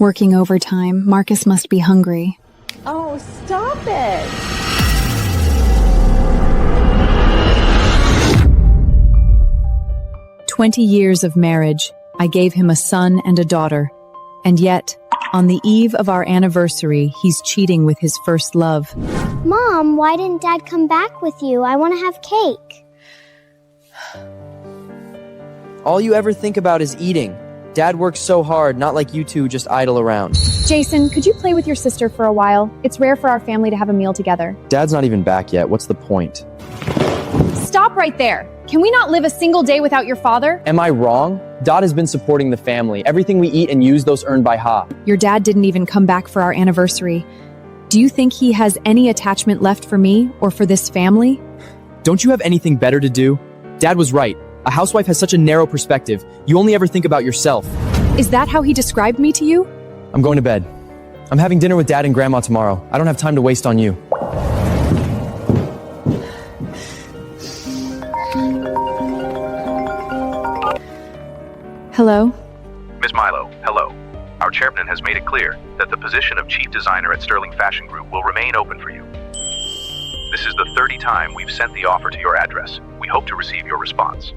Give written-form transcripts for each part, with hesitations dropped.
Working overtime, Marcus must be hungry. Oh, stop it! 20 years of marriage, I gave him a son and a daughter. And yet, on the eve of our anniversary, he's cheating with his first love. Mom, why didn't Dad come back with you? I want to have cake. All you ever think about is eating. Dad works so hard, not like you two just idle around. Jason, could you play with your sister for a while? It's rare for our family to have a meal together. Dad's not even back yet. What's the point? Stop right there. Can we not live a single day without your father? Am I wrong? Dot has been supporting the family. Everything we eat and use, those earned by Ha. Your dad didn't even come back for our anniversary. Do you think he has any attachment left for me or for this family? Don't you have anything better to do? Dad was right. A housewife has such a narrow perspective. You only ever think about yourself. Is that how he described me to you? I'm going to bed. I'm having dinner with Dad and Grandma tomorrow. I don't have time to waste on you. Hello? Ms. Milo, hello. Our chairman has made it clear that the position of chief designer at Sterling Fashion Group will remain open for you. This is the 30th time we've sent the offer to your address. We hope to receive your response.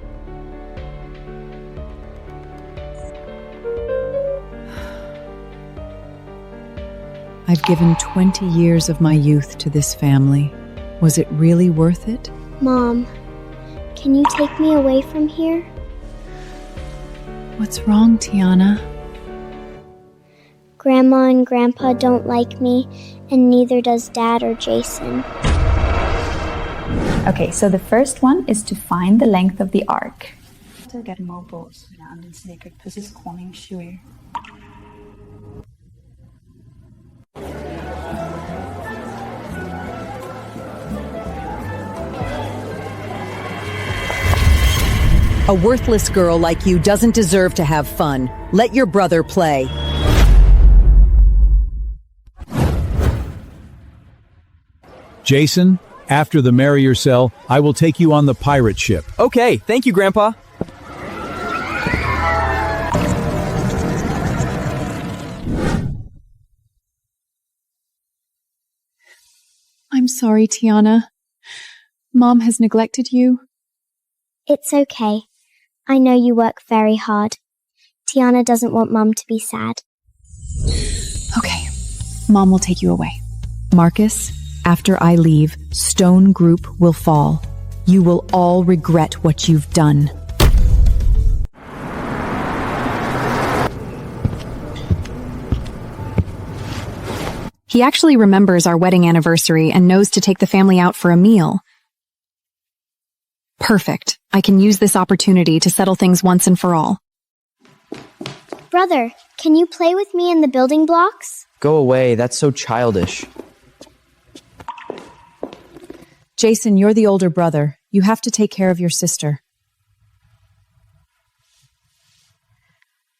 I've given 20 years of my youth to this family. Was it really worth it? Mom, can you take me away from here? What's wrong, Tiana? Grandma and Grandpa don't like me, and neither does Dad or Jason. Okay, so the first one is to find the length of the arc. Get more boats around in sacred precis konungshur. A worthless girl like you doesn't deserve to have fun. Let your brother play. Jason, after the marry yourself, I will take you on the pirate ship. Okay, thank you, Grandpa. I'm sorry, Tiana. Mom has neglected you. It's okay. I know you work very hard. Tiana doesn't want Mom to be sad. Okay, Mom will take you away. Marcus, after I leave, Stone Group will fall. You will all regret what you've done. He actually remembers our wedding anniversary and knows to take the family out for a meal. Perfect. I can use this opportunity to settle things once and for all. Brother, can you play with me in the building blocks? Go away, that's so childish. Jason, you're the older brother. You have to take care of your sister.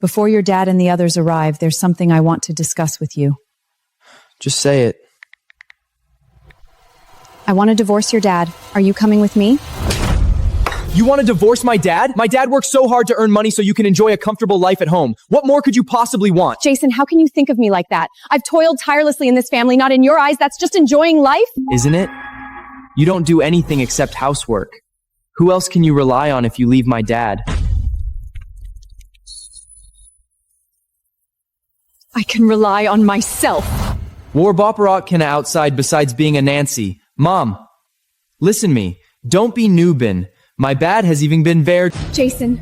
Before your dad and the others arrive, there's something I want to discuss with you. Just say it. I want to divorce your dad. Are you coming with me? You want to divorce my dad? My dad works so hard to earn money so you can enjoy a comfortable life at home. What more could you possibly want? Jason, how can you think of me like that? I've toiled tirelessly in this family. Not in your eyes. That's just enjoying life. Isn't it? You don't do anything except housework. Who else can you rely on if you leave my dad? I can rely on myself. Warboparot can outside besides being a Nancy. Mom, listen me. Don't be Nubin. My bad has even been there. Jason,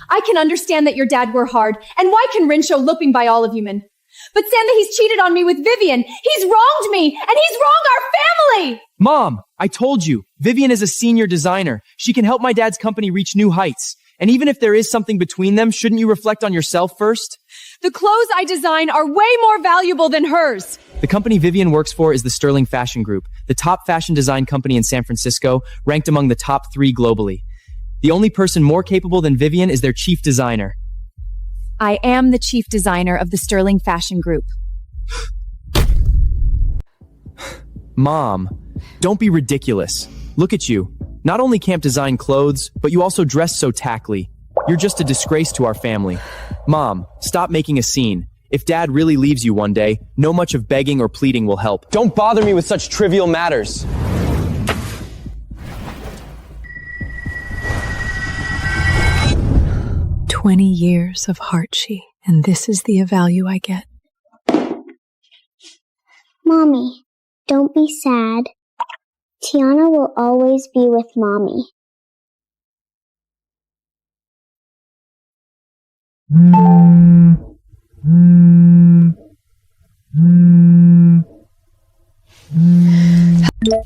I can understand that your dad were hard, and why can Rin show looping by all of you men? But stand that he's cheated on me with Vivian. He's wronged me, and he's wronged our family! Mom, I told you, Vivian is a senior designer. She can help my dad's company reach new heights. And even if there is something between them, shouldn't you reflect on yourself first? The clothes I design are way more valuable than hers. The company Vivian works for is the Sterling Fashion Group, the top fashion design company in San Francisco, ranked among the top 3 globally. The only person more capable than Vivian is their chief designer. I am the chief designer of the Sterling Fashion Group. Mom, don't be ridiculous. Look at you. Not only can't design clothes, but you also dress so tackly. You're just a disgrace to our family. Mom, stop making a scene. If Dad really leaves you one day, no much of begging or pleading will help. Don't bother me with such trivial matters. "20 years of Harchie, and this is the value I get." Mommy, don't be sad. Tiana will always be with Mommy.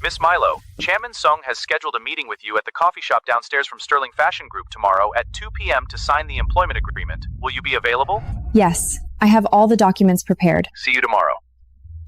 Miss Milo, Chairman Sung has scheduled a meeting with you at the coffee shop downstairs from Sterling Fashion Group tomorrow at 2 p.m. to sign the employment agreement. Will you be available? Yes, I have all the documents prepared. See you tomorrow.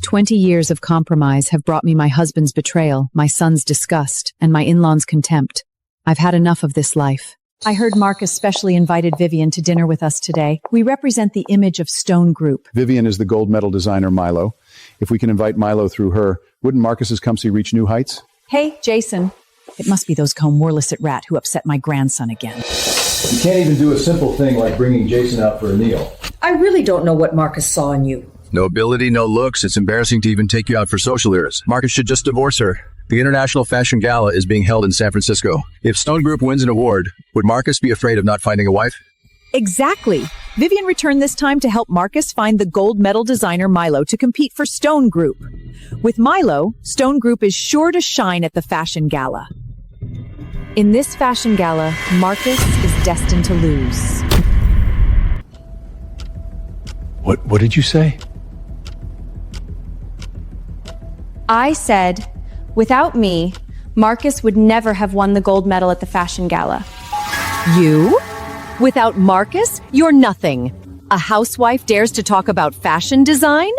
20 years of compromise have brought me my husband's betrayal, my son's disgust, and my in-law's contempt. I've had enough of this life. I heard Marcus specially invited Vivian to dinner with us today. We represent the image of Stone Group. Vivian is the gold medal designer Milo. If we can invite Milo through her, wouldn't Marcus's Cumsey reach new heights? Hey, Jason. It must be those comb Warlicet rat who upset my grandson again. You can't even do a simple thing like bringing Jason out for a meal. I really don't know what Marcus saw in you. No ability, no looks. It's embarrassing to even take you out for social errands. Marcus should just divorce her. The International Fashion Gala is being held in San Francisco. If Stone Group wins an award, would Marcus be afraid of not finding a wife? Exactly. Vivian returned this time to help Marcus find the gold medal designer Milo to compete for Stone Group. With Milo, Stone Group is sure to shine at the fashion gala. In this fashion gala, Marcus is destined to lose. What did you say? I said, without me, Marcus would never have won the gold medal at the fashion gala. You? Without Marcus, you're nothing. A housewife dares to talk about fashion design?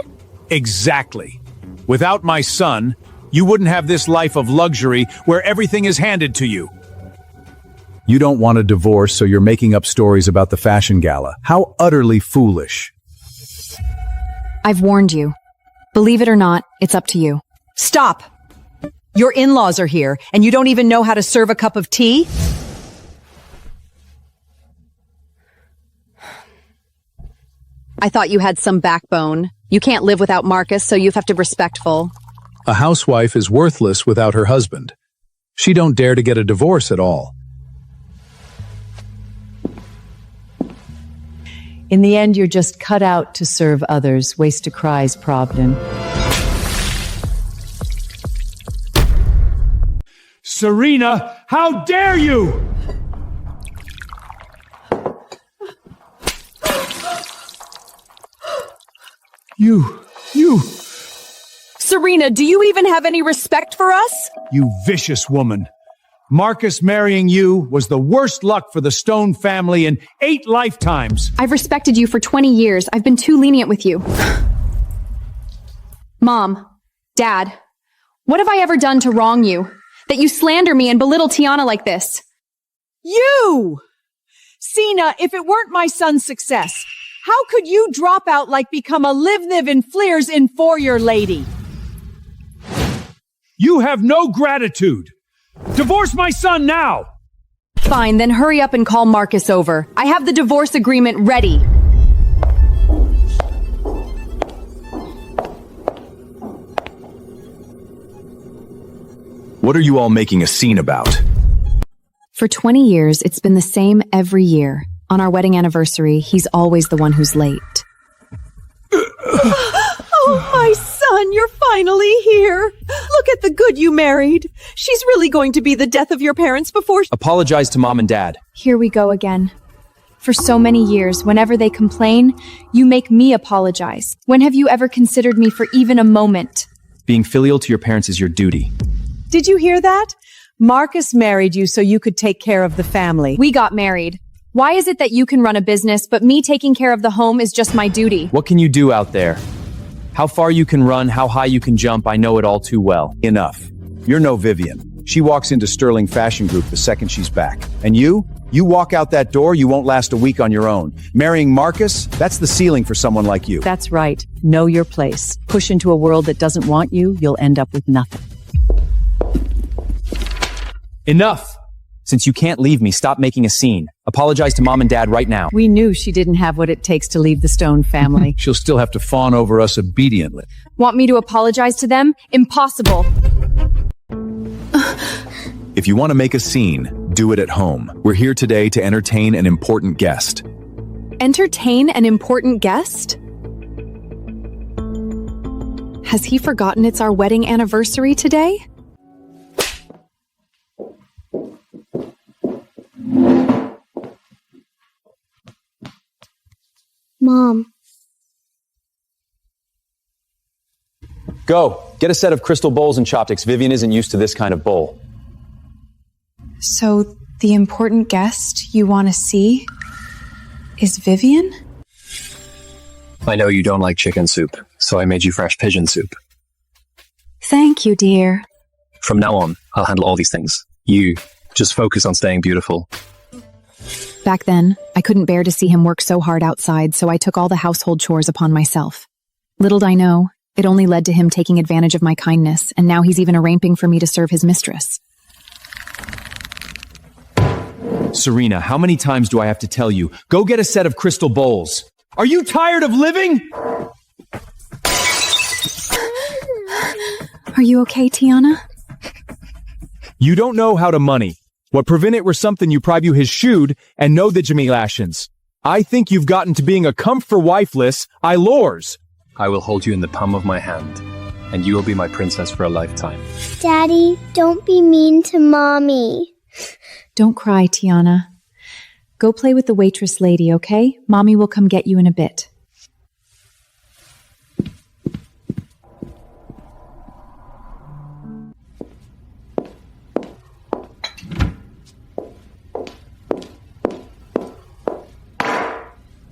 Exactly. Without my son, you wouldn't have this life of luxury where everything is handed to you. You don't want a divorce, so you're making up stories about the fashion gala. How utterly foolish. I've warned you. Believe it or not, it's up to you. Stop! Your in-laws are here, and you don't even know how to serve a cup of tea? I thought you had some backbone. You can't live without Marcus, so you have to be respectful. A housewife is worthless without her husband. She don't dare to get a divorce at all. In the end, you're just cut out to serve others. Waste to cries, Probden. Serena, how dare you! You... Serena, do you even have any respect for us? You vicious woman. Marcus marrying you was the worst luck for the Stone family in 8 lifetimes. I've respected you for 20 years. I've been too lenient with you. Mom, Dad, what have I ever done to wrong you? That you slander me and belittle Tiana like this? You! Sina, if it weren't my son's success, how could you drop out like become a live-niv in Fleers inferior lady? You have no gratitude. Divorce my son now! Fine, then hurry up and call Marcus over. I have the divorce agreement ready. What are you all making a scene about? For 20 years, it's been the same every year. On our wedding anniversary, he's always the one who's late. Oh, my son, you're finally here. Look at the good you married. She's really going to be the death of your parents before... Apologize to Mom and Dad. Here we go again. For so many years, whenever they complain, you make me apologize. When have you ever considered me for even a moment? Being filial to your parents is your duty. Did you hear that? Marcus married you so you could take care of the family. We got married. Why is it that you can run a business, but me taking care of the home is just my duty? What can you do out there? How far you can run, how high you can jump, I know it all too well. Enough. You're no Vivian. She walks into Sterling Fashion Group the second she's back. And you walk out that door, you won't last a week on your own. Marrying Marcus, that's the ceiling for someone like you. That's right. Know your place. Push into a world that doesn't want you, you'll end up with nothing. Enough! Since you can't leave me, stop making a scene. Apologize to Mom and Dad right now. We knew she didn't have what it takes to leave the Stone family. She'll still have to fawn over us obediently. Want me to apologize to them? Impossible. If you want to make a scene, do it at home. We're here today to entertain an important guest. Entertain an important guest? Has he forgotten it's our wedding anniversary today? Mom. Go. Get a set of crystal bowls and chopsticks. Vivian isn't used to this kind of bowl. So, the important guest you want to see is Vivian? I know you don't like chicken soup, so I made you fresh pigeon soup. Thank you, dear. From now on, I'll handle all these things. You just focus on staying beautiful. Back then, I couldn't bear to see him work so hard outside, so I took all the household chores upon myself. Little did I know, it only led to him taking advantage of my kindness, and now he's even arranging for me to serve his mistress. Serena, how many times do I have to tell you? Go get a set of crystal bowls. Are you tired of living? Are you okay, Tiana? You don't know how to money. What prevent it were something you prive you his shoed and know the Jamilashins. I think you've gotten to being a comfort wifeless, I lors. I will hold you in the palm of my hand, and you will be my princess for a lifetime. Daddy, don't be mean to Mommy. Don't cry, Tiana. Go play with the waitress lady, okay? Mommy will come get you in a bit.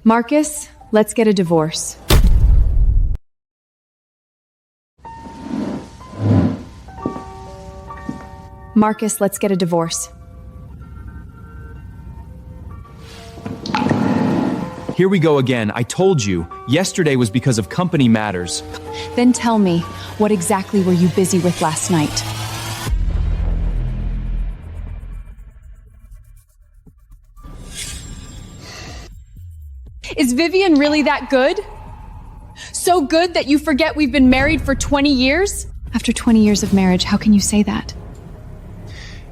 Marcus, let's get a divorce. Marcus, let's get a divorce. Here we go again. I told you, yesterday was because of company matters. Then tell me, what exactly were you busy with last night? Is Vivian really that good? So good that you forget we've been married for 20 years? After 20 years of marriage, how can you say that?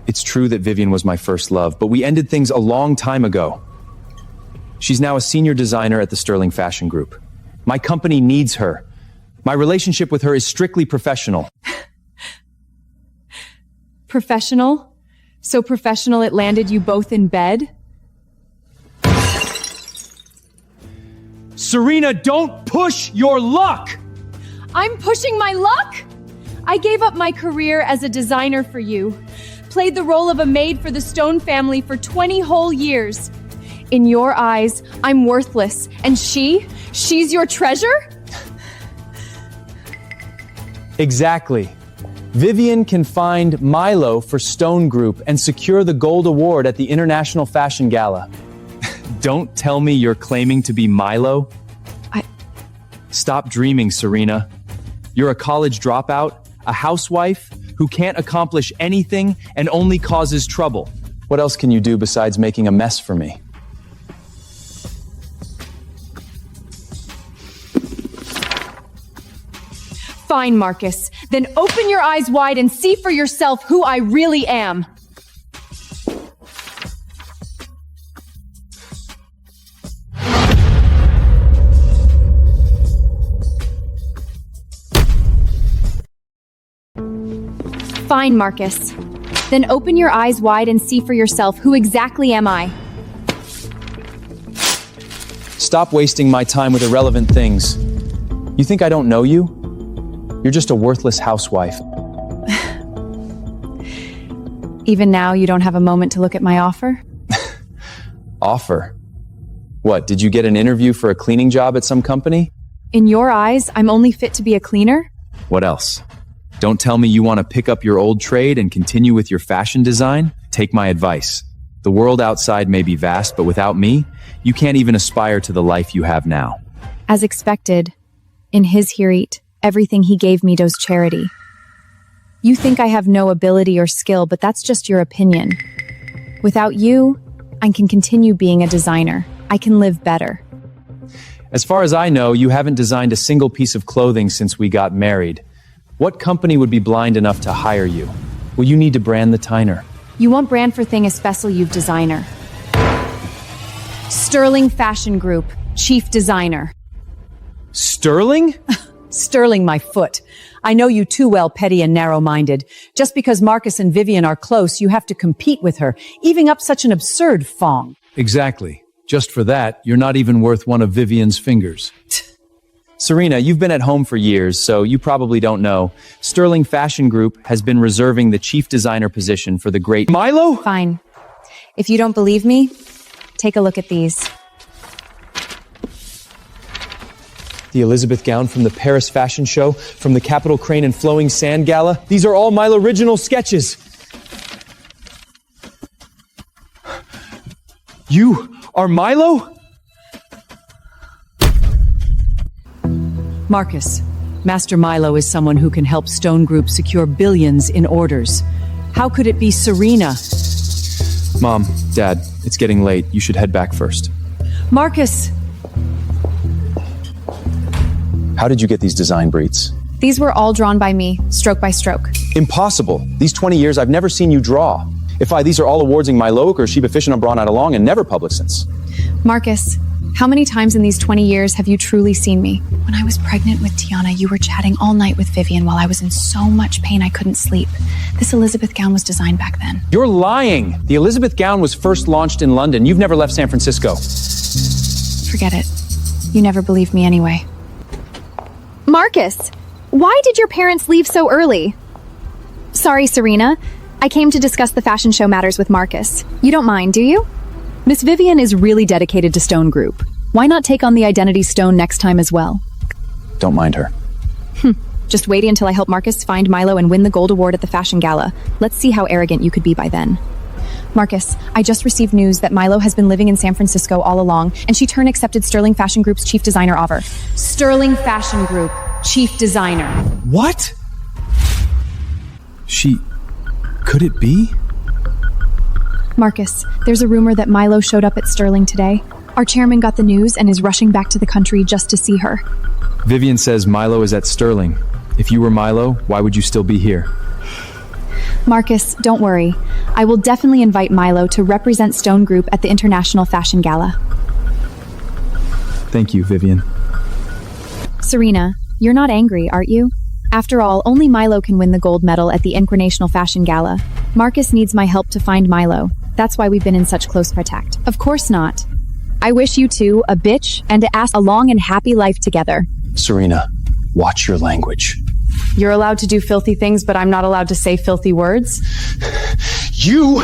It's true that Vivian was my first love, but we ended things a long time ago. She's now a senior designer at the Sterling Fashion Group. My company needs her. My relationship with her is strictly professional. Professional? So professional it landed you both in bed? Serena, don't push your luck! I'm pushing my luck? I gave up my career as a designer for you. Played the role of a maid for the Stone family for 20 whole years. In your eyes, I'm worthless. And she's your treasure? Exactly. Vivian can find Milo for Stone Group and secure the Gold Award at the International Fashion Gala. Don't tell me you're claiming to be Milo. Stop dreaming, Serena. You're a college dropout, a housewife who can't accomplish anything and only causes trouble. What else can you do besides making a mess for me? Fine, Marcus. Then open your eyes wide and see for yourself who I really am. Fine, Marcus. Then open your eyes wide and see for yourself who exactly am I. Stop wasting my time with irrelevant things. You think I don't know you? You're just a worthless housewife. Even now, you don't have a moment to look at my offer? Offer? What, did you get an interview for a cleaning job at some company? In your eyes, I'm only fit to be a cleaner? What else? Don't tell me you want to pick up your old trade and continue with your fashion design? Take my advice. The world outside may be vast, but without me, you can't even aspire to the life you have now. As expected, in his hirit, everything he gave me does charity. You think I have no ability or skill, but that's just your opinion. Without you, I can continue being a designer. I can live better. As far as I know, you haven't designed a single piece of clothing since we got married. What company would be blind enough to hire you? Well, you need to brand the Tyner. You won't brand for thing especially you designer. Sterling Fashion Group, Chief Designer. Sterling? Sterling, my foot. I know you too well, petty and narrow-minded. Just because Marcus and Vivian are close, you have to compete with her, evening up such an absurd fong. Exactly. Just for that, you're not even worth one of Vivian's fingers. Serena, you've been at home for years, so you probably don't know. Sterling Fashion Group has been reserving the chief designer position for the great Milo? Fine. If you don't believe me, take a look at these. The Elizabeth gown from the Paris fashion show, from the Capitol Crane and Flowing Sand Gala. These are all Milo original sketches. You are Milo? Marcus, Master Milo is someone who can help Stone Group secure billions in orders. How could it be Serena? Mom, Dad, it's getting late. You should head back first. Marcus! How did you get these design briefs? These were all drawn by me, stroke by stroke. Impossible. These 20 years, I've never seen you draw. These are all awardsing Milo or Sheba Fish and Bra Night Along and never published since. Marcus, how many times in these 20 years have you truly seen me? When I was pregnant with Tiana, you were chatting all night with Vivian while I was in so much pain I couldn't sleep. This Elizabeth gown was designed back then. You're lying! The Elizabeth gown was first launched in London. You've never left San Francisco. Forget it. You never believed me anyway. Marcus, why did your parents leave so early? Sorry, Serena. I came to discuss the fashion show matters with Marcus. You don't mind, do you? Miss Vivian is really dedicated to Stone Group. Why not take on the identity stone next time as well? Don't mind her. Just wait until I help Marcus find Milo and win the gold award at the fashion gala. Let's see how arrogant you could be by then. Marcus, I just received news that Milo has been living in San Francisco all along, and she accepted Sterling Fashion Group's chief designer offer. Sterling Fashion Group, chief designer. What? Could it be? Marcus, there's a rumor that Milo showed up at Sterling today. Our chairman got the news and is rushing back to the country just to see her. Vivian says Milo is at Sterling. If you were Milo, why would you still be here? Marcus, don't worry. I will definitely invite Milo to represent Stone Group at the International Fashion Gala. Thank you, Vivian. Serena, you're not angry, aren't you? After all, only Milo can win the gold medal at the International Fashion Gala. Marcus needs my help to find Milo. That's why we've been in such close contact. Of course not. I wish you two a bitch and to ask a long and happy life together. Serena, watch your language. You're allowed to do filthy things, but I'm not allowed to say filthy words? You!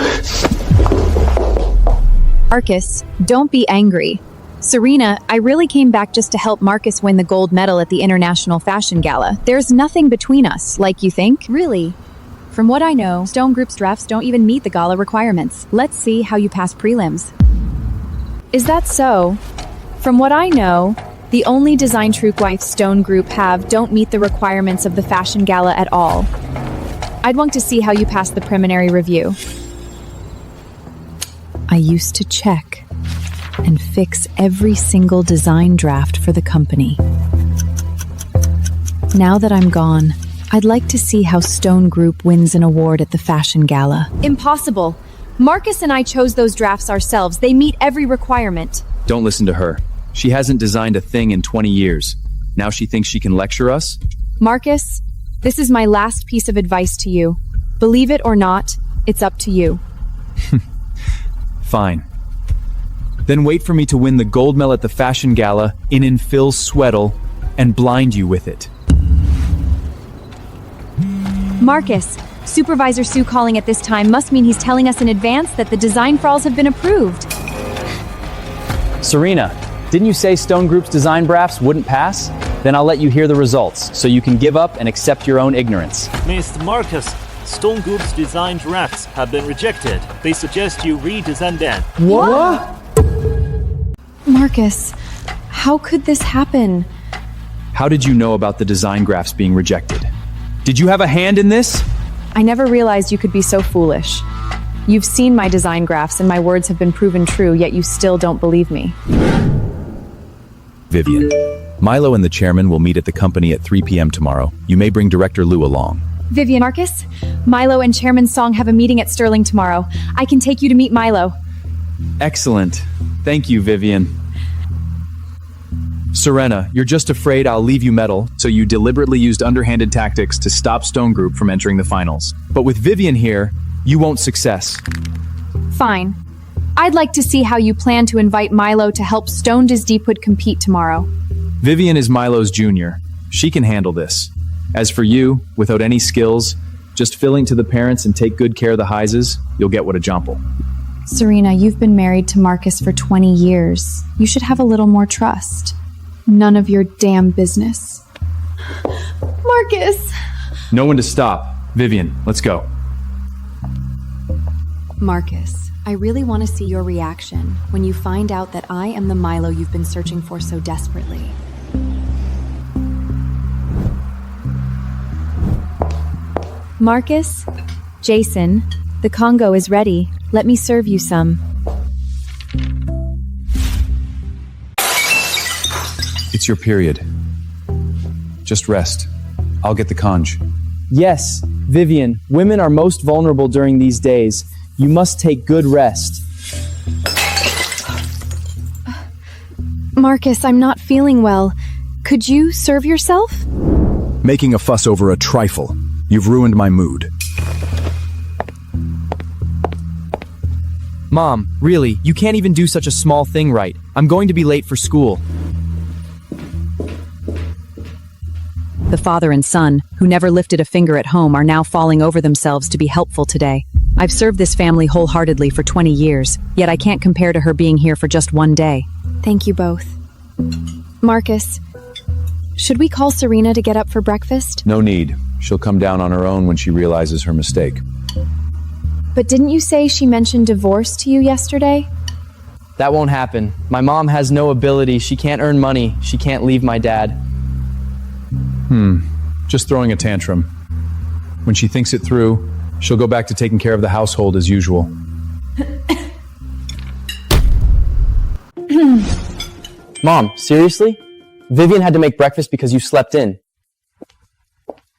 Marcus, don't be angry. Serena, I really came back just to help Marcus win the gold medal at the International Fashion Gala. There's nothing between us, like you think. Really? From what I know, Stone Group's drafts don't even meet the gala requirements. Let's see how you pass prelims. Is that so? From what I know, the only design troupe wife Stone Group have don't meet the requirements of the fashion gala at all. I'd want to see how you pass the preliminary review. I used to check and fix every single design draft for the company. Now that I'm gone, I'd like to see how Stone Group wins an award at the fashion gala. Impossible. Marcus and I chose those drafts ourselves. They meet every requirement. Don't listen to her. She hasn't designed a thing in 20 years. Now she thinks she can lecture us? Marcus, this is my last piece of advice to you. Believe it or not, it's up to you. Fine. Then wait for me to win the gold medal at the fashion gala in Phil Sweatle and blind you with it. Marcus, Supervisor Sue calling at this time must mean he's telling us in advance that the design files have been approved. Serena, didn't you say Stone Group's design drafts wouldn't pass? Then I'll let you hear the results, so you can give up and accept your own ignorance. Mr. Marcus, Stone Group's design drafts have been rejected. They suggest you redesign them. What? Marcus, how could this happen? How did you know about the design drafts being rejected? Did you have a hand in this? I never realized you could be so foolish. You've seen my design graphs and my words have been proven true, yet you still don't believe me. Vivian. Milo and the chairman will meet at the company at 3 p.m. tomorrow. You may bring Director Lou along. Vivian, Marcus, Milo and Chairman Song have a meeting at Sterling tomorrow. I can take you to meet Milo. Excellent. Thank you, Vivian. Serena, you're just afraid I'll leave you metal, so you deliberately used underhanded tactics to stop Stone Group from entering the finals. But with Vivian here, you won't success. Fine. I'd like to see how you plan to invite Milo to help Stoned as Deepwood compete tomorrow. Vivian is Milo's junior. She can handle this. As for you, without any skills, just filling to the parents and take good care of the Heises, you'll get what a jumple. Serena, you've been married to Marcus for 20 years. You should have a little more trust. None of your damn business. Marcus! No one to stop. Vivian, let's go. Marcus, I really want to see your reaction when you find out that I am the Milo you've been searching for so desperately. Marcus, Jason, the Congo is ready. Let me serve you some. It's your period. Just rest. I'll get the conj. Yes, Vivian, women are most vulnerable during these days. You must take good rest. Marcus, I'm not feeling well. Could you serve yourself? Making a fuss over a trifle. You've ruined my mood. Mom, really, you can't even do such a small thing right. I'm going to be late for school. The father and son, who never lifted a finger at home, are now falling over themselves to be helpful today. I've served this family wholeheartedly for 20 years, yet I can't compare to her being here for just one day. Thank you both. Marcus, should we call Serena to get up for breakfast? No need. She'll come down on her own when she realizes her mistake. But didn't you say she mentioned divorce to you yesterday? That won't happen. My mom has no ability. She can't earn money. She can't leave my dad. Just throwing a tantrum. When she thinks it through, she'll go back to taking care of the household as usual. Mom, seriously? Vivian had to make breakfast because you slept in.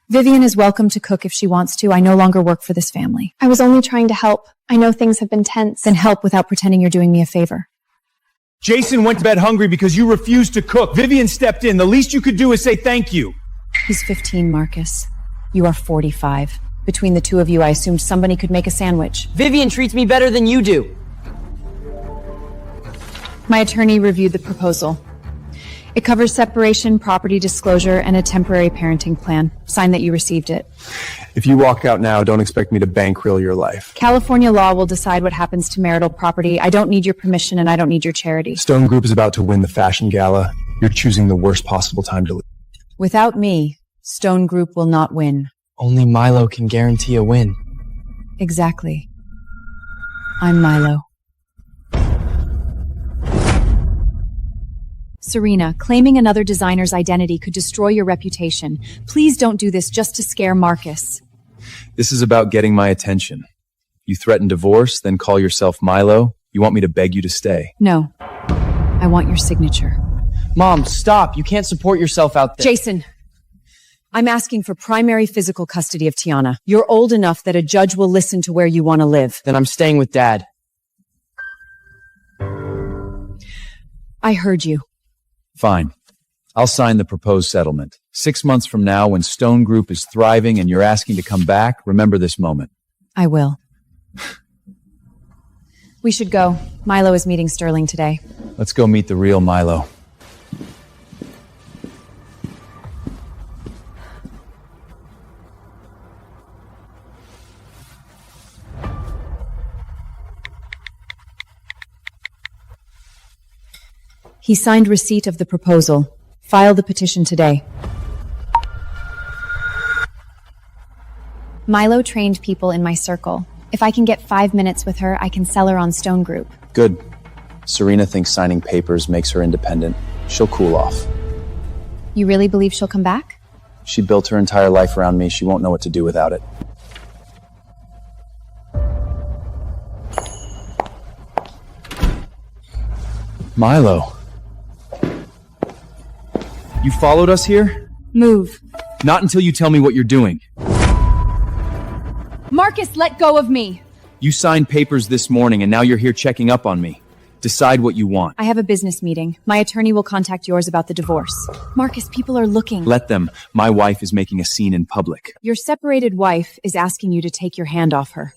Vivian is welcome to cook if she wants to. I no longer work for this family. I was only trying to help. I know things have been tense. Then help without pretending you're doing me a favor. Jason went to bed hungry because you refused to cook. Vivian stepped in. The least you could do is say thank you. He's 15, Marcus. You are 45. Between the two of you, I assumed somebody could make a sandwich. Vivian treats me better than you do. My attorney reviewed the proposal. It covers separation, property disclosure, and a temporary parenting plan. Sign that you received it. If you walk out now, don't expect me to bankroll your life. California law will decide what happens to marital property. I don't need your permission and I don't need your charity. Stone Group is about to win the fashion gala. You're choosing the worst possible time to leave. Without me, Stone Group will not win. Only Milo can guarantee a win. Exactly. I'm Milo. Serena, claiming another designer's identity could destroy your reputation. Please don't do this just to scare Marcus. This is about getting my attention. You threaten divorce, then call yourself Milo. You want me to beg you to stay? No. I want your signature. Mom, stop. You can't support yourself out there. Jason, I'm asking for primary physical custody of Tiana. You're old enough that a judge will listen to where you want to live. Then I'm staying with Dad. I heard you. Fine. I'll sign the proposed settlement. 6 months from now, when Stone Group is thriving and you're asking to come back, remember this moment. I will. We should go. Milo is meeting Sterling today. Let's go meet the real Milo. He signed receipt of the proposal. File the petition today. Milo trained people in my circle. If I can get 5 minutes with her, I can sell her on Stone Group. Good. Serena thinks signing papers makes her independent. She'll cool off. You really believe she'll come back? She built her entire life around me. She won't know what to do without it. Milo. You followed us here? Move. Not until you tell me what you're doing. Marcus, let go of me. You signed papers this morning and now you're here checking up on me. Decide what you want. I have a business meeting. My attorney will contact yours about the divorce. Marcus, people are looking. Let them. My wife is making a scene in public. Your separated wife is asking you to take your hand off her.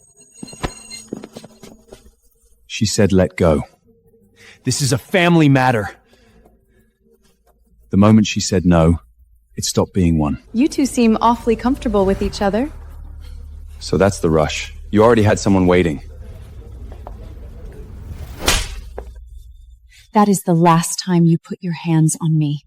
She said let go. This is a family matter. The moment she said no, it stopped being one. You two seem awfully comfortable with each other. So that's the rush. You already had someone waiting. That is the last time you put your hands on me.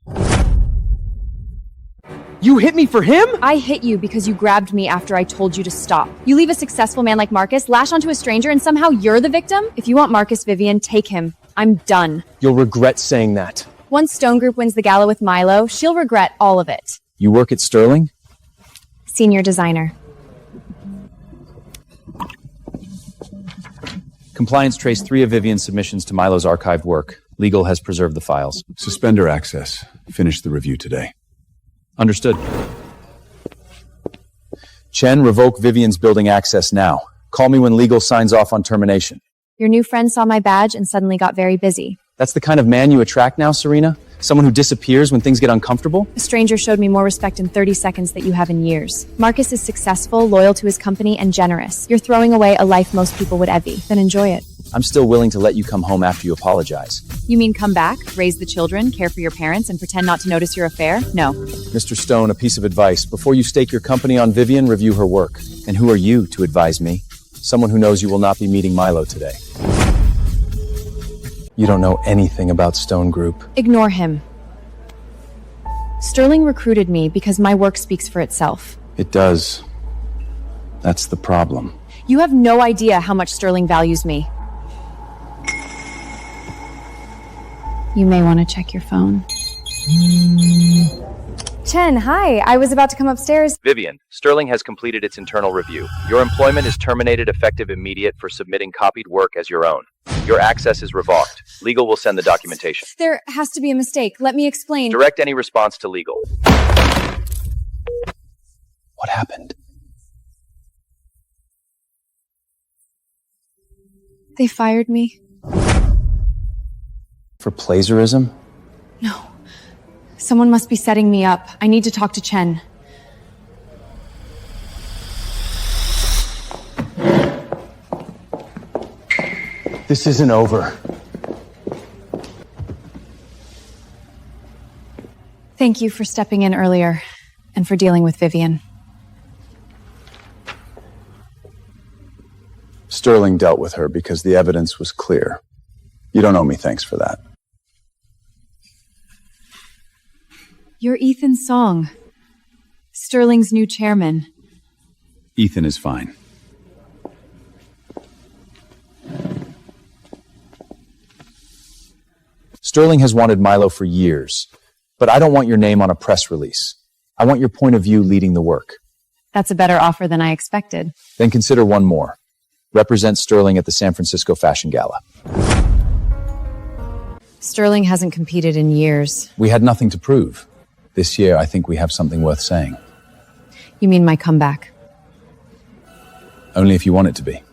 You hit me for him? I hit you because you grabbed me after I told you to stop. You leave a successful man like Marcus, lash onto a stranger, and somehow you're the victim? If you want Marcus, Vivian, take him. I'm done. You'll regret saying that. Once Stone Group wins the gala with Milo, she'll regret all of it. You work at Sterling? Senior designer. Compliance traced 3 of Vivian's submissions to Milo's archived work. Legal has preserved the files. Suspender access. Finish the review today. Understood. Chen, revoke Vivian's building access now. Call me when legal signs off on termination. Your new friend saw my badge and suddenly got very busy. That's the kind of man you attract now, Serena? Someone who disappears when things get uncomfortable? A stranger showed me more respect in 30 seconds than you have in years. Marcus is successful, loyal to his company, and generous. You're throwing away a life most people would envy. Then enjoy it. I'm still willing to let you come home after you apologize. You mean come back, raise the children, care for your parents, and pretend not to notice your affair? No. Mr. Stone, a piece of advice. Before you stake your company on Vivian, review her work. And who are you to advise me? Someone who knows you will not be meeting Milo today. You don't know anything about Stone Group. Ignore him. Sterling recruited me because my work speaks for itself. It does. That's the problem. You have no idea how much Sterling values me. You may want to check your phone. Chen, hi. I was about to come upstairs. Vivian, Sterling has completed its internal review. Your employment is terminated effective immediate for submitting copied work as your own. Your access is revoked. Legal will send the documentation. There has to be a mistake. Let me explain. Direct any response to legal. What happened? They fired me. For plagiarism? No. Someone must be setting me up. I need to talk to Chen. This isn't over. Thank you for stepping in earlier and for dealing with Vivian. Sterling dealt with her because the evidence was clear. You don't owe me thanks for that. You're Ethan Song, Sterling's new chairman. Ethan is fine. Sterling has wanted Milo for years, but I don't want your name on a press release. I want your point of view leading the work. That's a better offer than I expected. Then consider one more. Represent Sterling at the San Francisco Fashion Gala. Sterling hasn't competed in years. We had nothing to prove. This year, I think we have something worth saying. You mean my comeback? Only if you want it to be.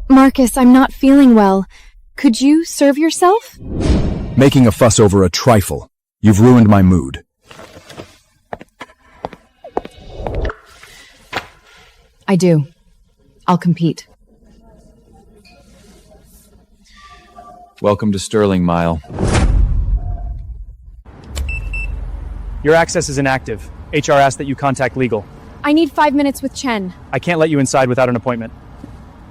Marcus, I'm not feeling well. Could you serve yourself? Making a fuss over a trifle. You've ruined my mood. I do. I'll compete. Welcome to Sterling, Mile. Your access is inactive. HR asked that you contact legal. I need 5 minutes with Chen. I can't let you inside without an appointment.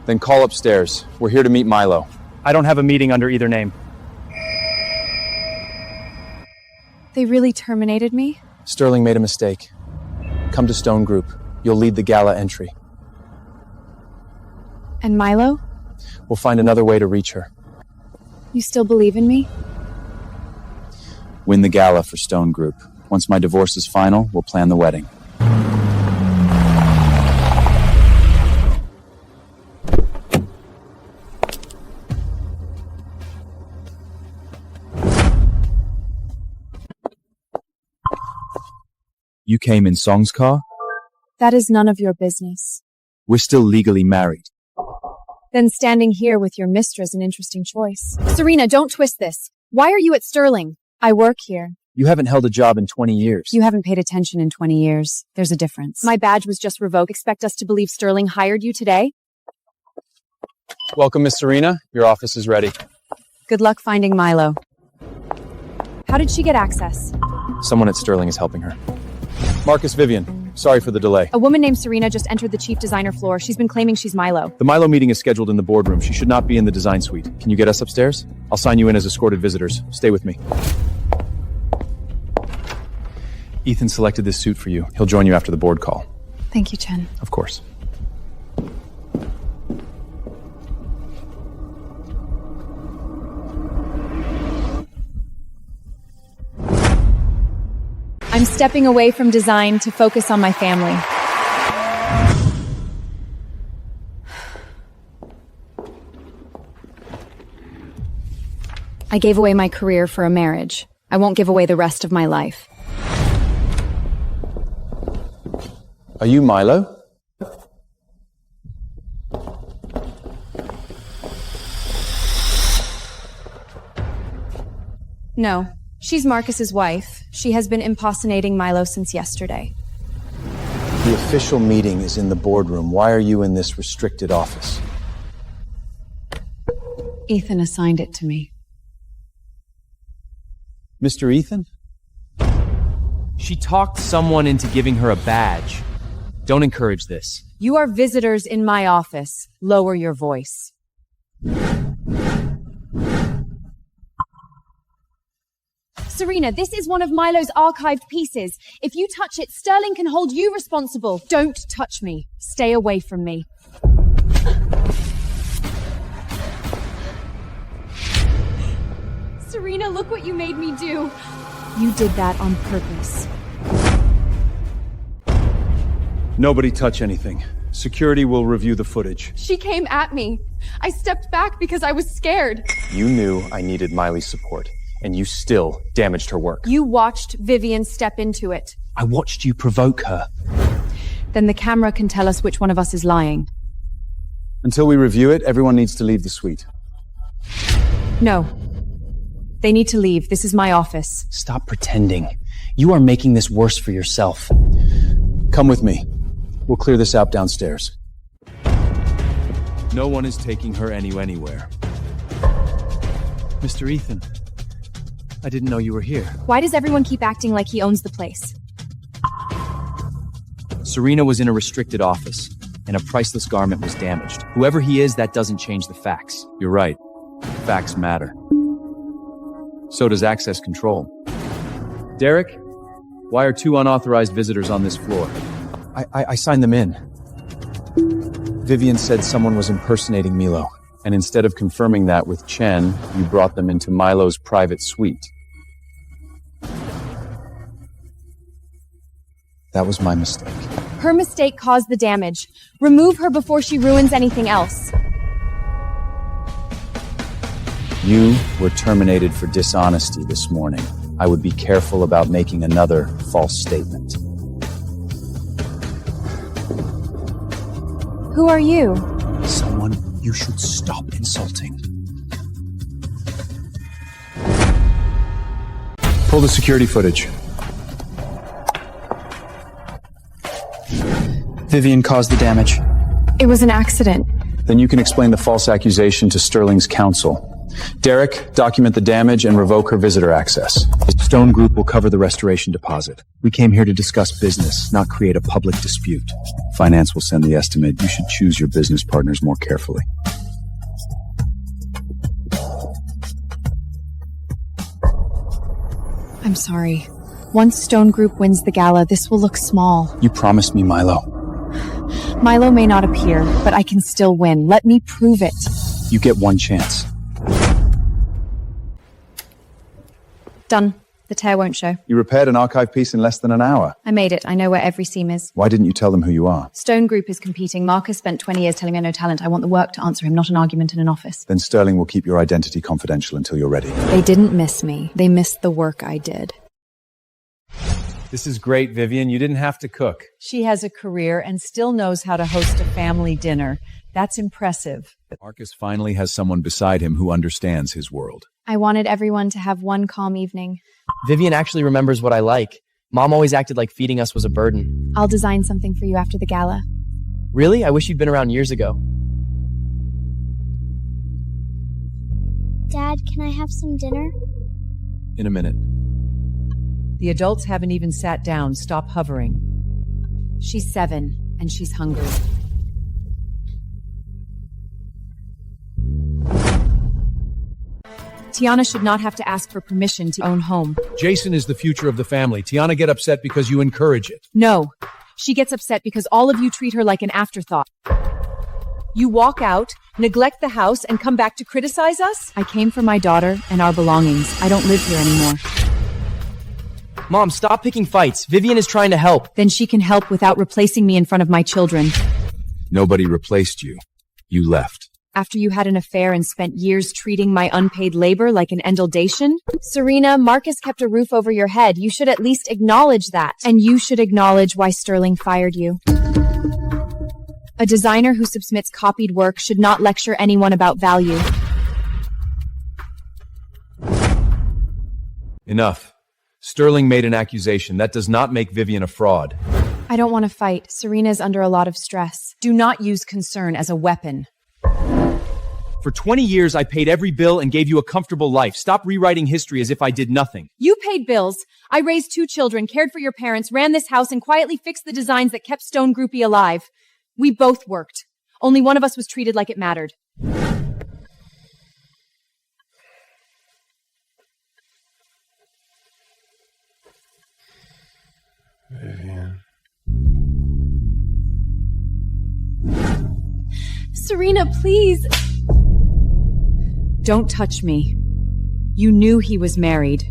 Then call upstairs. We're here to meet Milo. I don't have a meeting under either name. They really terminated me? Sterling made a mistake. Come to Stone Group. You'll lead the gala entry. And Milo? We'll find another way to reach her. You still believe in me? Win the gala for Stone Group. Once my divorce is final, we'll plan the wedding. You came in Song's car? That is none of your business. We're still legally married. Then standing here with your mistress an interesting choice. Serena, don't twist this. Why are you at Sterling? I work here. You haven't held a job in 20 years. You haven't paid attention in 20 years. There's a difference. My badge was just revoked. Expect us to believe Sterling hired you today? Welcome, Miss Serena. Your office is ready. Good luck finding Milo. How did she get access? Someone at Sterling is helping her. Marcus, Vivian, sorry for the delay. A woman named Serena just entered the chief designer floor. She's been claiming she's Milo. The Milo meeting is scheduled in the boardroom. She should not be in the design suite. Can you get us upstairs? I'll sign you in as escorted visitors. Stay with me. Ethan selected this suit for you. He'll join you after the board call. Thank you, Chen. Of course. I'm stepping away from design to focus on my family. I gave away my career for a marriage. I won't give away the rest of my life. Are you Milo? No, she's Marcus's wife. She has been impersonating Milo since yesterday. The official meeting is in the boardroom. Why are you in this restricted office? Ethan assigned it to me. Mr. Ethan? She talked someone into giving her a badge. Don't encourage this. You are visitors in my office. Lower your voice. Serena, this is one of Milo's archived pieces. If you touch it, Sterling can hold you responsible. Don't touch me. Stay away from me. Serena, look what you made me do. You did that on purpose. Nobody touch anything. Security will review the footage. She came at me. I stepped back because I was scared. You knew I needed Miley's support, and you still damaged her work. You watched Vivian step into it. I watched you provoke her. Then the camera can tell us which one of us is lying. Until we review it, everyone needs to leave the suite. No. They need to leave. This is my office. Stop pretending. You are making this worse for yourself. Come with me. We'll clear this out downstairs. No one is taking her anywhere. Mr. Ethan, I didn't know you were here. Why does everyone keep acting like he owns the place? Serena was in a restricted office, and a priceless garment was damaged. Whoever he is, that doesn't change the facts. You're right. Facts matter. So does access control. Derek, why are 2 unauthorized visitors on this floor? I signed them in. Vivian said someone was impersonating Milo, and instead of confirming that with Chen, you brought them into Milo's private suite. That was my mistake. Her mistake caused the damage. Remove her before she ruins anything else. You were terminated for dishonesty this morning. I would be careful about making another false statement. Who are you? Someone you should stop insulting. Pull the security footage. Vivian caused the damage. It was an accident. Then you can explain the false accusation to Sterling's counsel. Derek, document the damage and revoke her visitor access. The Stone Group will cover the restoration deposit. We came here to discuss business, not create a public dispute. Finance will send the estimate. You should choose your business partners more carefully. I'm sorry. Once Stone Group wins the gala, this will look small. You promised me Milo. Milo may not appear, but I can still win. Let me prove it. You get one chance. Done. The tear won't show. You repaired an archive piece in less than an hour. I made it. I know where every seam is. Why didn't you tell them who you are? Stone Group is competing. Marcus spent 20 years telling me I had no talent. I want the work to answer him, not an argument in an office. Then Sterling will keep your identity confidential until you're ready. They didn't miss me. They missed the work I did. This is great, Vivian. You didn't have to cook. She has a career and still knows how to host a family dinner. That's impressive. Marcus finally has someone beside him who understands his world. I wanted everyone to have one calm evening. Vivian actually remembers what I like. Mom always acted like feeding us was a burden. I'll design something for you after the gala. Really? I wish you'd been around years ago. Dad, can I have some dinner? In a minute. The adults haven't even sat down. Stop hovering. She's 7, and she's hungry. Tiana should not have to ask for permission to own home. Jason is the future of the family. Tiana get upset because you encourage it. No, she gets upset because all of you treat her like an afterthought. You walk out, neglect the house, and come back to criticize us? I came for my daughter and our belongings. I don't live here anymore. Mom, stop picking fights. Vivian is trying to help. Then she can help without replacing me in front of my children. Nobody replaced you. You left. After you had an affair and spent years treating my unpaid labor like an endaldation? Serena, Marcus kept a roof over your head. You should at least acknowledge that. And you should acknowledge why Sterling fired you. A designer who submits copied work should not lecture anyone about value. Enough. Sterling made an accusation. That does not make Vivian a fraud. I don't want to fight. Serena's under a lot of stress. Do not use concern as a weapon. For 20 years, I paid every bill and gave you a comfortable life. Stop rewriting history as if I did nothing. You paid bills. I raised 2 children, cared for your parents, ran this house, and quietly fixed the designs that kept Stone Groupie alive. We both worked. Only one of us was treated like it mattered. Vivian. Serena, please. Don't touch me. You knew he was married.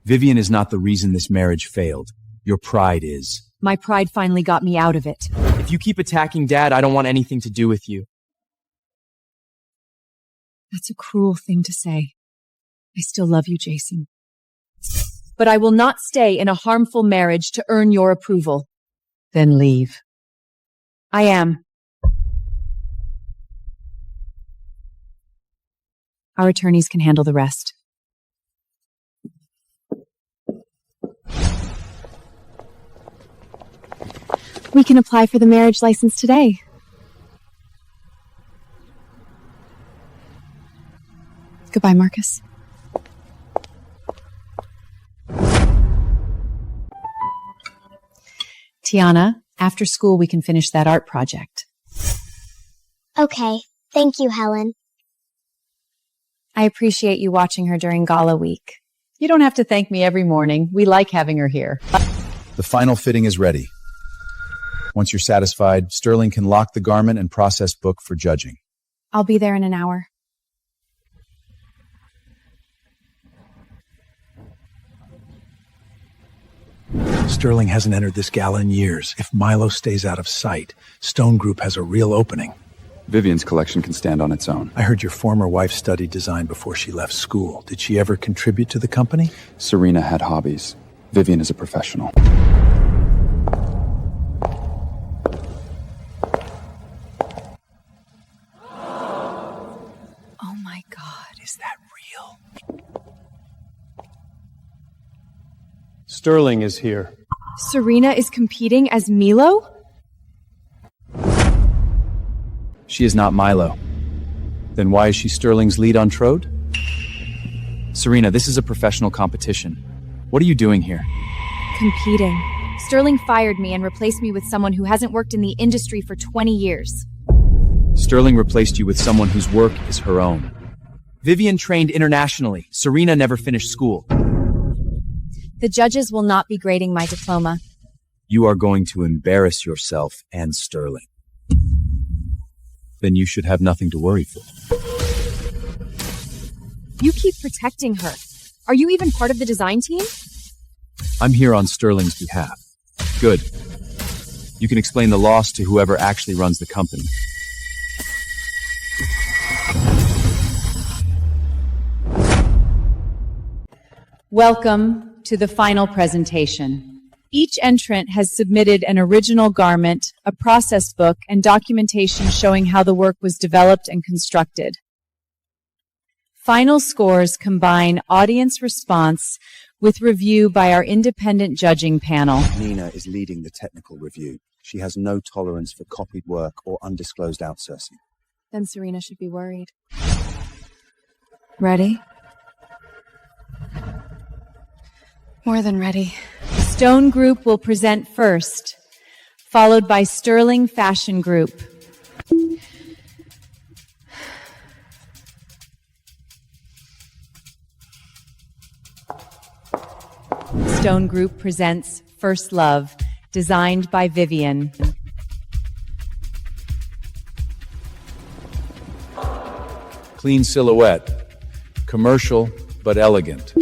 Vivian is not the reason this marriage failed. Your pride is. My pride finally got me out of it. If you keep attacking Dad, I don't want anything to do with you. That's a cruel thing to say. I still love you, Jason. But I will not stay in a harmful marriage to earn your approval. Then leave. I am. Our attorneys can handle the rest. We can apply for the marriage license today. Goodbye, Marcus. Tiana, after school we can finish that art project. Okay, thank you, Helen. I appreciate you watching her during gala week. You don't have to thank me every morning. We like having her here. The final fitting is ready. Once you're satisfied, Sterling can lock the garment and process book for judging. I'll be there in an hour. Sterling hasn't entered this gala in years. If Milo stays out of sight, Stone Group has a real opening. Vivian's collection can stand on its own. I heard your former wife studied design before she left school. Did she ever contribute to the company? Serena had hobbies. Vivian is a professional. Oh my God, is that real? Sterling is here. Serena is competing as Milo? She is not Milo. Then why is she Sterling's lead on Trode? Serena, this is a professional competition. What are you doing here? Competing. Sterling fired me and replaced me with someone who hasn't worked in the industry for 20 years. Sterling replaced you with someone whose work is her own. Vivian trained internationally. Serena never finished school. The judges will not be grading my diploma. You are going to embarrass yourself and Sterling. Then you should have nothing to worry for. You keep protecting her. Are you even part of the design team? I'm here on Sterling's behalf. Good. You can explain the loss to whoever actually runs the company. Welcome to the final presentation. Each entrant has submitted an original garment, a process book, and documentation showing how the work was developed and constructed. Final scores combine audience response with review by our independent judging panel. Nina is leading the technical review. She has no tolerance for copied work or undisclosed outsourcing. Then Serena should be worried. Ready? More than ready. Stone Group will present first, followed by Sterling Fashion Group. Stone Group presents First Love, designed by Vivian. Clean silhouette. Commercial, but elegant.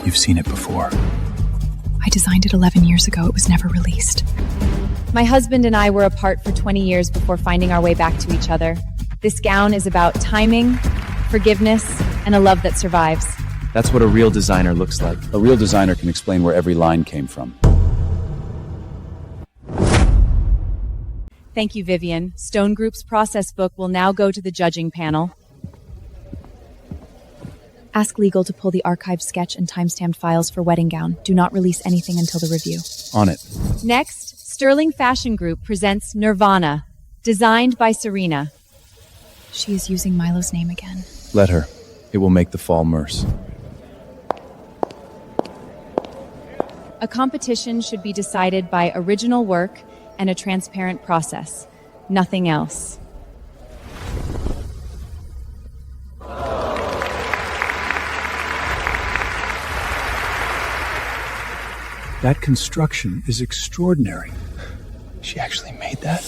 You've seen it before. I designed it 11 years ago. It was never released. My husband and I were apart for 20 years before finding our way back to each other. This gown is about timing, forgiveness, and a love that survives. That's what a real designer looks like. A real designer can explain where every line came from. Thank you, Vivian. Stone Group's process book will now go to the judging panel. Ask legal to pull the archived sketch and timestamped files for wedding gown. Do not release anything until the review. On it. Next, Sterling Fashion Group presents Nirvana, designed by Serena. She is using Milo's name again. Let her. It will make the fall merce. A competition should be decided by original work and a transparent process. Nothing else. That construction is extraordinary. She actually made that?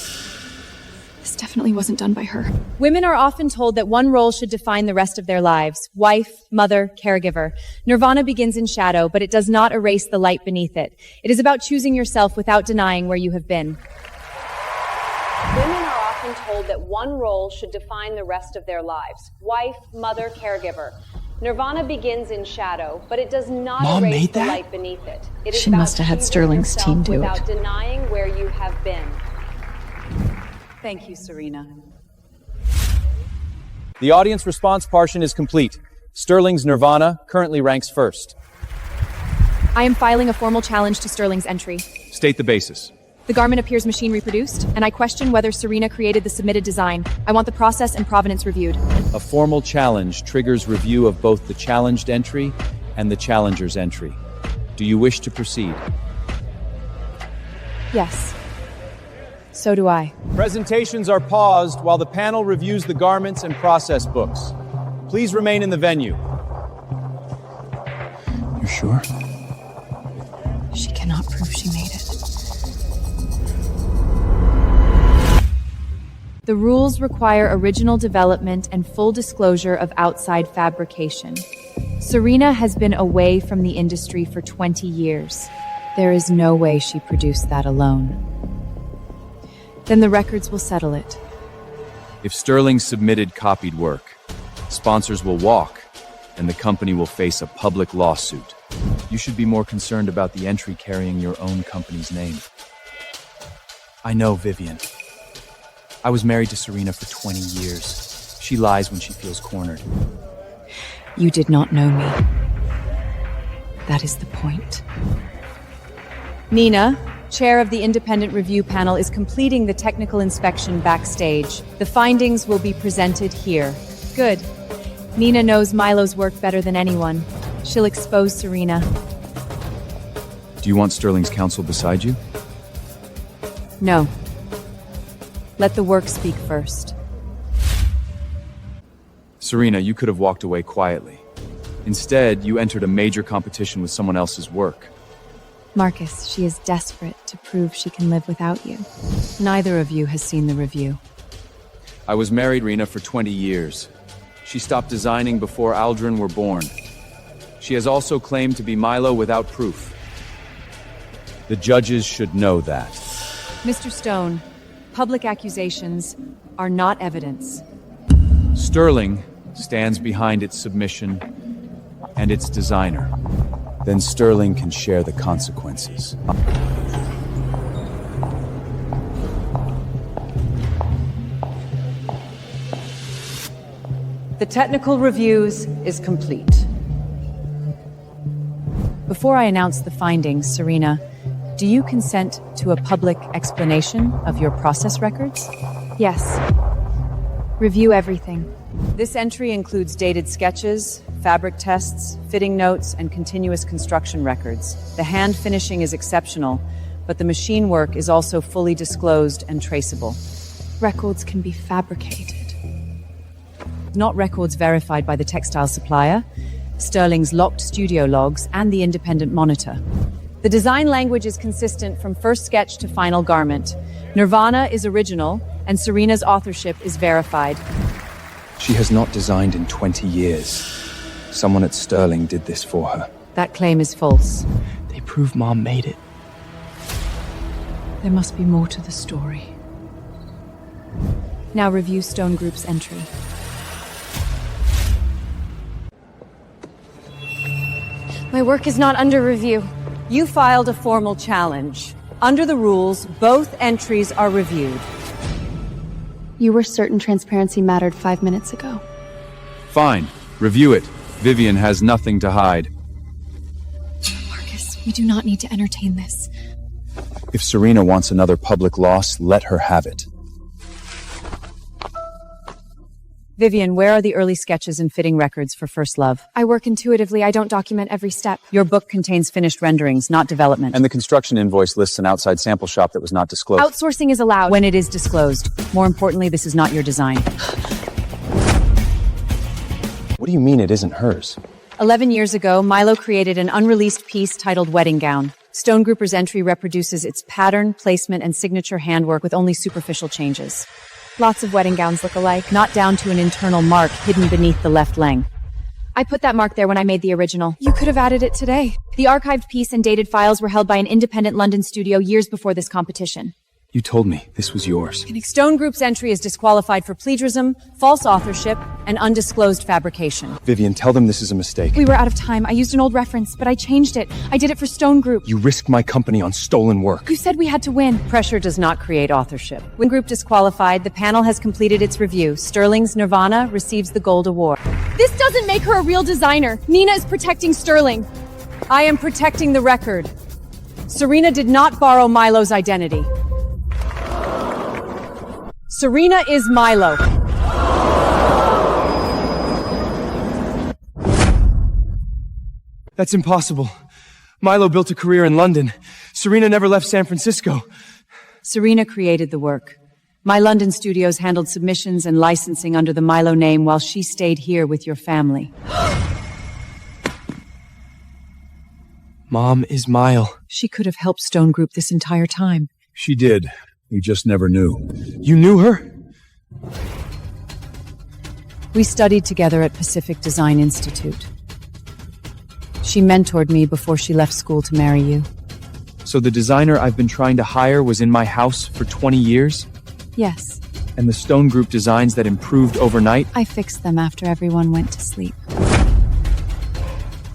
This definitely wasn't done by her. Women are often told that one role should define the rest of their lives. Wife, mother, caregiver. Nirvana begins in shadow, but it does not erase the light beneath it. It is about choosing yourself without denying where you have been. Women are often told that one role should define the rest of their lives. Wife, mother, caregiver. Nirvana begins in shadow, but it does not erase the light beneath it. It is She about must have had choosing Sterling's yourself team do it. without denying where you have been. Thank you, Serena. The audience response portion is complete. Sterling's Nirvana currently ranks first. I am filing a formal challenge to Sterling's entry. State the basis. The garment appears machine reproduced, and I question whether Serena created the submitted design. I want the process and provenance reviewed. A formal challenge triggers review of both the challenged entry and the challenger's entry. Do you wish to proceed? Yes. So do I. Presentations are paused while the panel reviews the garments and process books. Please remain in the venue. You sure? She cannot prove she made it. The rules require original development and full disclosure of outside fabrication. Serena has been away from the industry for 20 years. There is no way she produced that alone. Then the records will settle it. If Sterling submitted copied work, sponsors will walk, and the company will face a public lawsuit. You should be more concerned about the entry carrying your own company's name. I know, Vivian. I was married to Serena for 20 years. She lies when she feels cornered. You did not know me. That is the point. Nina, chair of the independent review panel, is completing the technical inspection backstage. The findings will be presented here. Good. Nina knows Milo's work better than anyone. She'll expose Serena. Do you want Sterling's counsel beside you? No. Let the work speak first. Serena, you could have walked away quietly. Instead, you entered a major competition with someone else's work. Marcus, she is desperate to prove she can live without you. Neither of you has seen the review. I was married Rena for 20 years. She stopped designing before Aldrin were born. She has also claimed to be Milo without proof. The judges should know that. Mr. Stone, public accusations are not evidence. Sterling stands behind its submission and its designer. Then Sterling can share the consequences. The technical reviews is complete. Before I announce the findings, Serena, do you consent to a public explanation of your process records? Yes. Review everything. This entry includes dated sketches, fabric tests, fitting notes, and continuous construction records. The hand finishing is exceptional, but the machine work is also fully disclosed and traceable. Records can be fabricated. Not records verified by the textile supplier, Sterling's locked studio logs, and the independent monitor. The design language is consistent from first sketch to final garment. Nirvana is original, and Serena's authorship is verified. She has not designed in 20 years. Someone at Sterling did this for her. That claim is false. They prove Mom made it. There must be more to the story. Now review Stone Group's entry. My work is not under review. You filed a formal challenge. Under the rules, both entries are reviewed. You were certain transparency mattered 5 minutes ago. Fine. Review it. Vivian has nothing to hide. Marcus, we do not need to entertain this. If Serena wants another public loss, let her have it. Vivian, where are the early sketches and fitting records for First Love? I work intuitively. I don't document every step. Your book contains finished renderings, not development. And the construction invoice lists an outside sample shop that was not disclosed. Outsourcing is allowed. When it is disclosed. More importantly, this is not your design. What do you mean it isn't hers? 11 years ago, Milo created an unreleased piece titled Wedding Gown. Stone Grouper's entry reproduces its pattern, placement, and signature handwork with only superficial changes. Lots of wedding gowns look alike. Not down to an internal mark hidden beneath the left leg. I put that mark there when I made the original. You could have added it today. The archived piece and dated files were held by an independent London studio years before this competition. You told me this was yours. Stone Group's entry is disqualified for plagiarism, false authorship, and undisclosed fabrication. Vivian, tell them this is a mistake. We were out of time. I used an old reference, but I changed it. I did it for Stone Group. You risked my company on stolen work. You said we had to win. Pressure does not create authorship. When Group disqualified, the panel has completed its review. Sterling's Nirvana receives the gold award. This doesn't make her a real designer. Nina is protecting Sterling. I am protecting the record. Serena did not borrow Milo's identity. Serena is Milo. That's impossible. Milo built a career in London. Serena never left San Francisco. Serena created the work. My London studios handled submissions and licensing under the Milo name while she stayed here with your family. Mom is Mile. She could have helped Stone Group this entire time. She did. You just never knew. You knew her? We studied together at Pacific Design Institute. She mentored me before she left school to marry you. So the designer I've been trying to hire was in my house for 20 years? Yes. And the Stone Group designs that improved overnight? I fixed them after everyone went to sleep.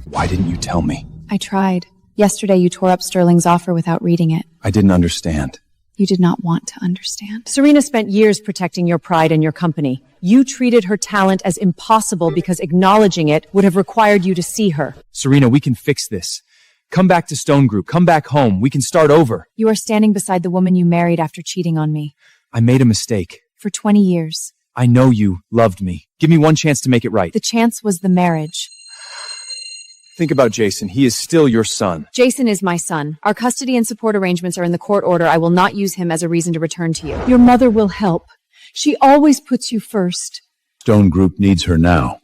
Why didn't you tell me? I tried. Yesterday you tore up Sterling's offer without reading it. I didn't understand. You did not want to understand. Serena spent years protecting your pride and your company. You treated her talent as impossible because acknowledging it would have required you to see her. Serena, we can fix this. Come back to Stone Group. Come back home. We can start over. You are standing beside the woman you married after cheating on me. I made a mistake. For 20 years. I know you loved me. Give me one chance to make it right. The chance was the marriage. Think about Jason. He is still your son. Jason is my son. Our custody and support arrangements are in the court order. I will not use him as a reason to return to you. Your mother will help. She always puts you first. Stone Group needs her now.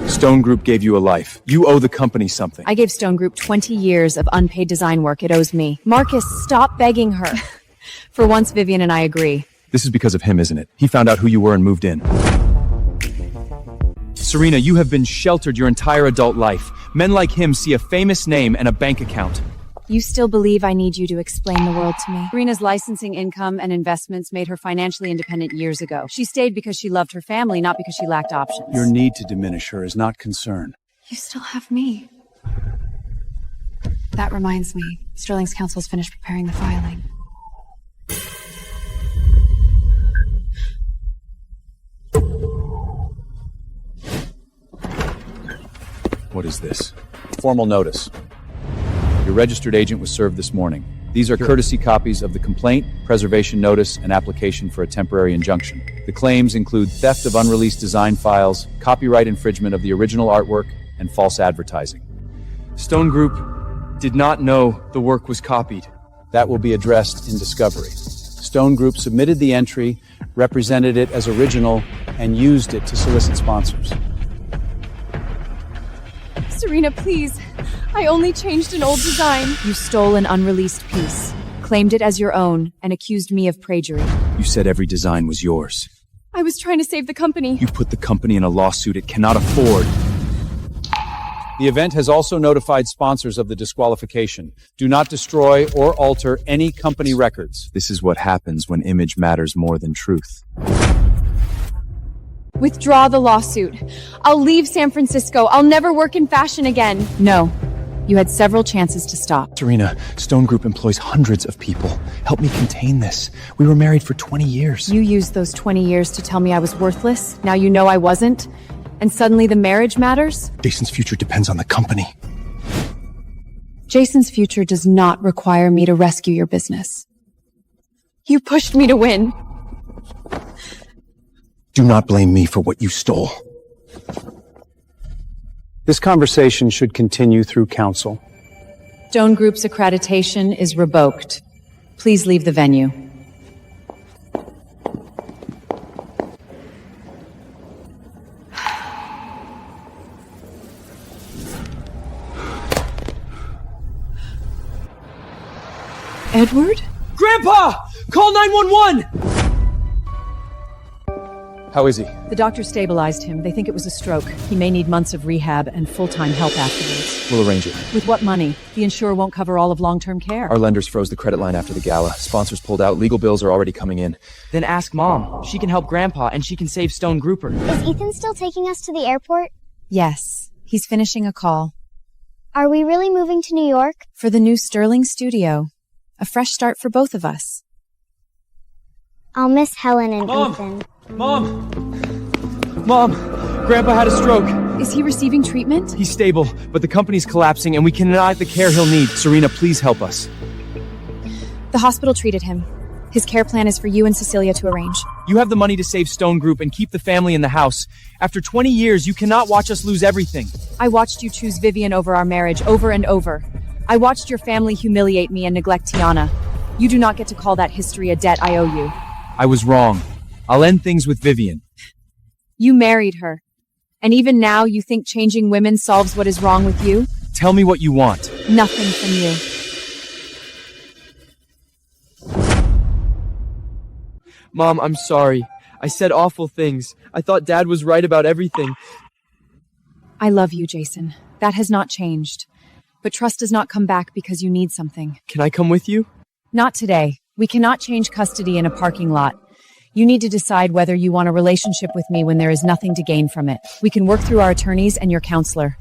Stone Group gave you a life. You owe the company something. I gave Stone Group 20 years of unpaid design work. It owes me. Marcus, stop begging her. For once, Vivian and I agree. This is because of him, isn't it? He found out who you were and moved in. Serena, you have been sheltered your entire adult life. Men like him see a famous name and a bank account. You still believe I need you to explain the world to me? Serena's licensing income and investments made her financially independent years ago. She stayed because she loved her family, not because she lacked options. Your need to diminish her is not concern. You still have me. That reminds me, Sterling's counsel's finished preparing the filing. What is this? Formal notice. Your registered agent was served this morning. These are courtesy copies of the complaint, preservation notice, and application for a temporary injunction. The claims include theft of unreleased design files, copyright infringement of the original artwork, and false advertising. Stone Group did not know the work was copied. That will be addressed in discovery. Stone Group submitted the entry, represented it as original, and used it to solicit sponsors. Serena, please. I only changed an old design. You stole an unreleased piece, claimed it as your own, and accused me of plagiarism. You said every design was yours. I was trying to save the company. You put the company in a lawsuit it cannot afford. The event has also notified sponsors of the disqualification. Do not destroy or alter any company records. This is what happens when image matters more than truth. Withdraw the lawsuit. I'll leave San Francisco. I'll never work in fashion again. No. You had several chances to stop. Serena, Stone Group employs hundreds of people. Help me contain this. We were married for 20 years. You used those 20 years to tell me I was worthless. Now you know I wasn't. And suddenly the marriage matters? Jason's future depends on the company. Jason's future does not require me to rescue your business. You pushed me to win. Do not blame me for what you stole. This conversation should continue through counsel. Stone Group's accreditation is revoked. Please leave the venue. Edward? Grandpa! Call 911! How is he? The doctor stabilized him. They think it was a stroke. He may need months of rehab and full-time help afterwards. We'll arrange it. With what money? The insurer won't cover all of long-term care. Our lenders froze the credit line after the gala. Sponsors pulled out. Legal bills are already coming in. Then ask Mom. She can help Grandpa, and she can save Stone Grouper. Is Ethan still taking us to the airport? Yes. He's finishing a call. Are we really moving to New York? For the new Sterling studio. A fresh start for both of us. I'll miss Helen and Mom! Ethan. Mom, Grandpa had a stroke. Is he receiving treatment? He's stable, but the company's collapsing and we cannot get the care he'll need. Serena, please help us. The hospital treated him. His care plan is for you and Cecilia to arrange. You have the money to save Stone Group and keep the family in the house. After 20 years, you cannot watch us lose everything. I watched you choose Vivian over our marriage over and over. I watched your family humiliate me and neglect Tiana. You do not get to call that history a debt I owe you. I was wrong. I'll end things with Vivian. You married her. And even now you think changing women solves what is wrong with you? Tell me what you want. Nothing from you. Mom, I'm sorry. I said awful things. I thought Dad was right about everything. I love you, Jason. That has not changed. But trust does not come back because you need something. Can I come with you? Not today. We cannot change custody in a parking lot. You need to decide whether you want a relationship with me when there is nothing to gain from it. We can work through our attorneys and your counselor.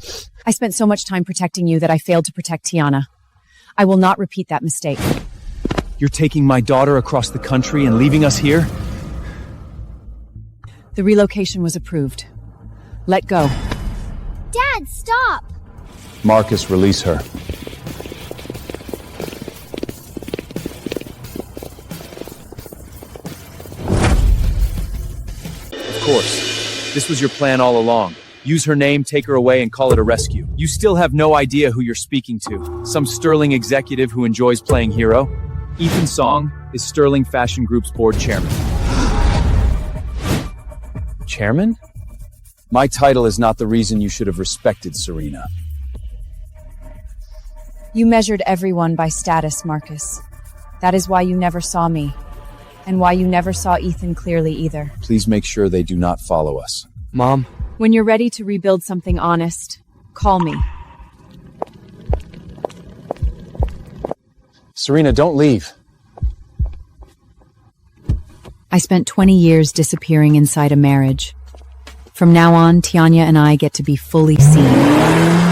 I spent so much time protecting you that I failed to protect Tiana. I will not repeat that mistake. You're taking my daughter across the country and leaving us here? The relocation was approved. Let go. Dad, stop! Marcus, release her. Of course. This was your plan all along. Use her name, take her away, and call it a rescue. You still have no idea who you're speaking to. Some Sterling executive who enjoys playing hero? Ethan Song is Sterling Fashion Group's board chairman. Chairman? My title is not the reason you should have respected Serena. You measured everyone by status, Marcus. That is why you never saw me. And why you never saw Ethan clearly either. Please make sure they do not follow us. Mom. When you're ready to rebuild something honest, call me. Serena, don't leave. I spent 20 years disappearing inside a marriage. From now on, Tianya and I get to be fully seen.